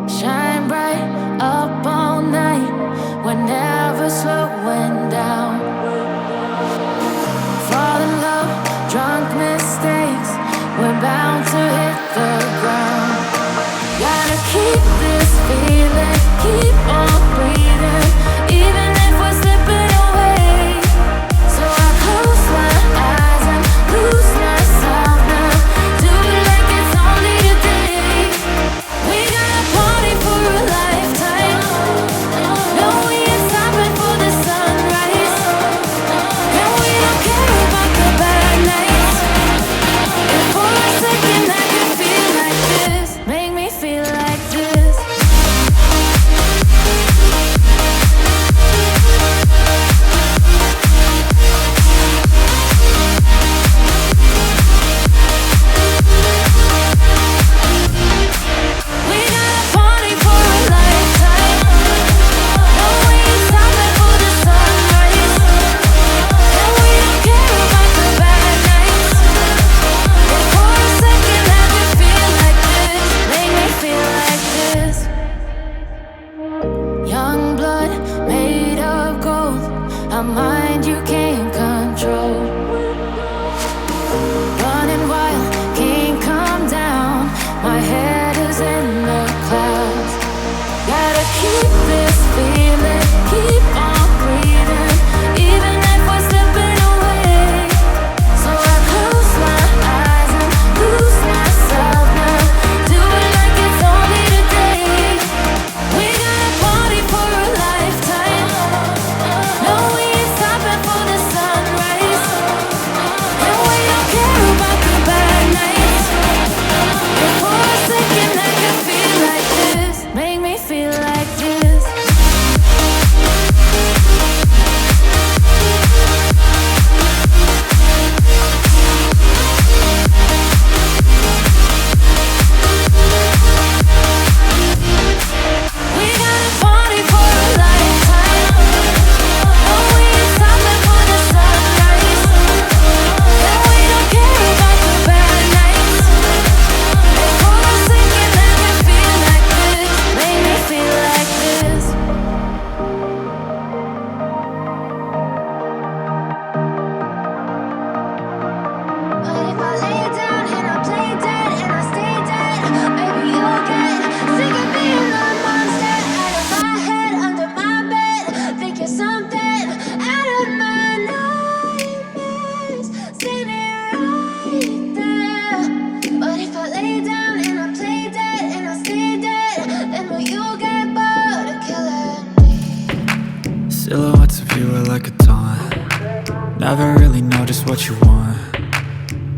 Shine bright up all night, we're never slowing down. Fall in love, drunk mistakes, we're bound to hit the ground. Gotta keep this feeling, keep on breathing, even if we're slipping away. So I close my eyes and lose myself now. Do it like it's only today. We got a party for a lifetime. No, we ain't stopping for the sunrise. And we don't care about the bad nights. If for a second I can feel like this, make me feel like this. We got a party for a lifetime. No, we ain't stopping for the sunrise. And we don't care about the bad nights. If for a second I can feel like this, make me feel like this. Young blood made of gold, a mind you can't control. Running wild, can't come down. My head is in the clouds. Gotta keep this feeling, keep on breathing, even if we're slipping away. So I close my eyes and lose myself now. Do it like it's only today. We got a party for a lifetime. No, we ain't stopping for the sunrise. And we don't care about the bad nights. If for a second I can feel like this, make me feel like this. We got a party for a lifetime. No, we ain't stopping for the sunrise. And we don't care about the bad nights. If for a second I can feel like this, make me feel like this. But if I lay down and I play dead and I stay dead, maybe you'll get sick of being the monster out of my head, under my bed, thinking something out of my nightmares, standing right there. But if I lay down and I play dead and I stay dead, then will you get bored of killing me? Silhouettes of you are like a taunt. Never really know just what you want.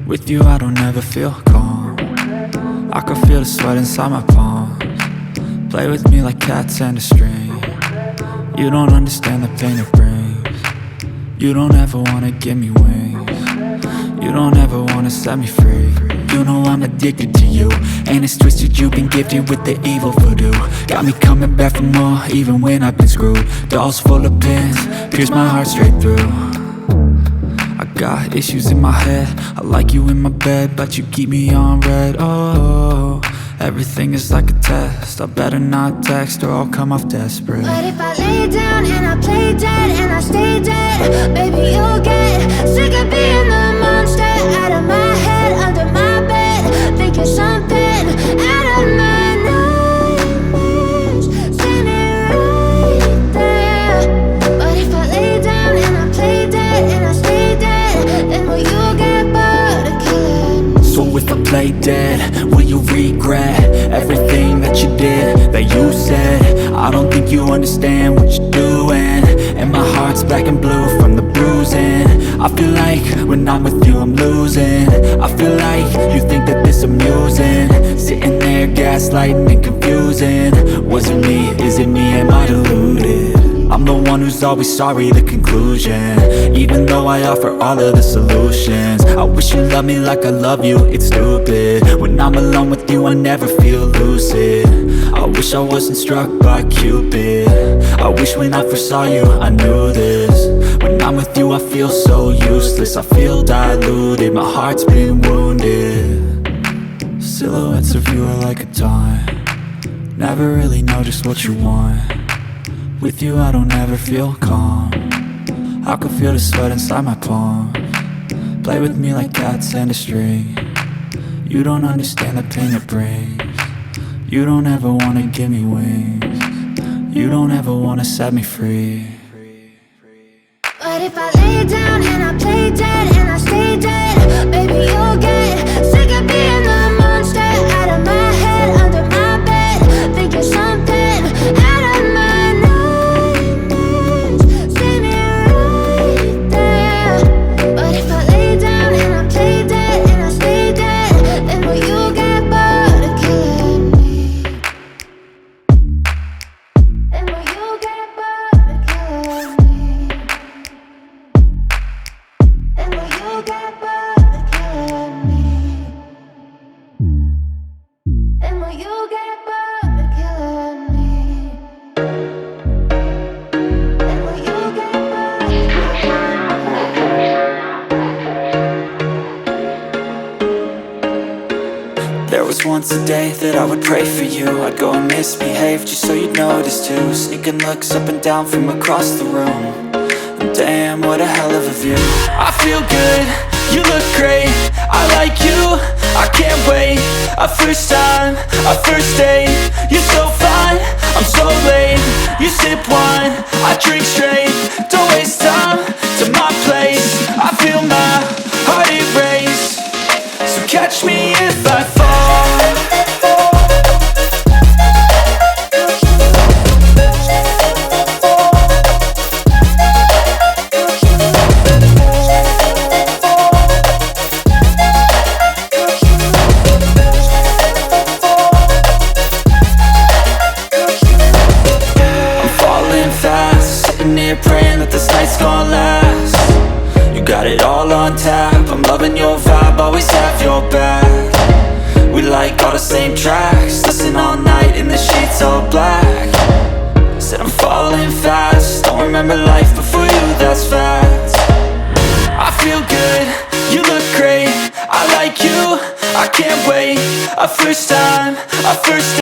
With you I don't ever feel calm. I can feel the sweat inside my palms. Play with me like cats and a string. You don't understand the pain it brings. You don't ever wanna give me wings. You don't ever wanna set me free. You know I'm addicted to you, and it's twisted, you've been gifted with the evil voodoo. Got me coming back for more, even when I've been screwed. Dolls full of pins, pierce my heart straight through. I got issues in my head, I like you in my bed, but you keep me on red. Oh, everything is like a test, I better not text or I'll come off desperate. But if I lay down and I play dead and I stay dead, baby you'll get sick of being the monster out of my head, under my bed, thinking something out of my nightmares, standing right there. But if I lay down and I play dead and I stay dead, then will you get bored of killing me? So if I play dead, will you regret everything that you did, that you said? I don't think you understand what you're doing, and my heart's black and blue from the bruising. I feel like when I'm with you I'm losing. I feel like you think that this amusing, sitting there gaslighting and confusing. Was it me? Is it me? Am I deluded? I'm the one who's always sorry, the conclusion, even though I offer all of the solutions. I wish you loved me like I love you, it's stupid. When I'm alone with you I never feel lucid. I wish I wasn't struck by Cupid. I wish when I first saw you I knew this. When I'm with you I feel so useless, I feel diluted, my heart's been wounded. Silhouettes of you are like a taunt. Never really know just what you want. With you I don't ever feel calm. I can feel the sweat inside my palm. Play with me like cats and a string. You don't understand the pain it brings. You don't ever wanna give me wings. You don't ever wanna set me free. But if I lay down and I play dead and I stay dead, baby, you'll get sick of being the monster out of my head, under my bed, thinking something out of my nightmares. See me right there. But if I lay down and I play dead and I stay dead, then will you get bored of killing me? Then will you get bored of killing me? And will you get bored of killing me? And will you get bored of killing me? And will you get bored of killing me? There was once a day that I would pray for you. I'd go and misbehave just so you'd notice too. Sneaking looks up and down from across the room. Damn, what a hell of a view. I feel good, you look great, I like you, I can't wait. A first time, a first date. You're so fine, I'm so late. You sip wine, I drink straight. Don't waste time to my place. I feel my heart erase. So catch me if I fall. Praying that this night's gonna last. You got it all on tap. I'm loving your vibe, always have your back. We like all the same tracks. Listen all night in the sheets all black. Said I'm falling fast. Don't remember life before you, that's fact. I feel good, you look great, I like you, I can't wait. A first time, a first